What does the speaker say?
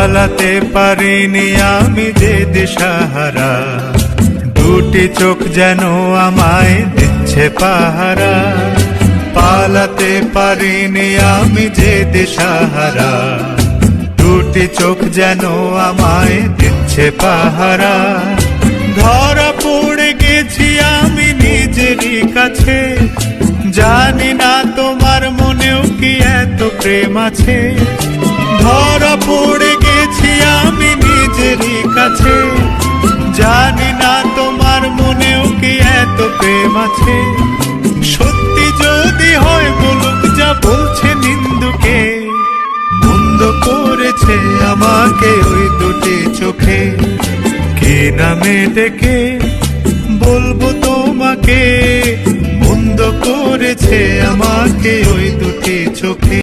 পালাতে পারিনি আমি যে দিশাহারা, দুটি চোখ যেন আমায় দিচ্ছে পাহারা। পালাতে পারিনি আমি যে দিশাহারা, দুটি চোখ যেন আমায় দিচ্ছে পাহারা। ধরা পড়ে গেছি আমি নিজেরই কাছে, জানি না তোমার মনেও কি এত প্রেম আছে। ধরা পড়ে গেছি আমি নিজেরই কাছে, জানি না তোমার মনেও কি এত প্রেম আছে। সত্যি যদি হয় বলুক যা বলছে নিন্দুকে, মন্দ করেছে আমাকে ওই দুটি চোখে। কি নামে ডেকে বলবো তোমাকে, মন্দ করেছে আমাকে ওই দুটি চোখে।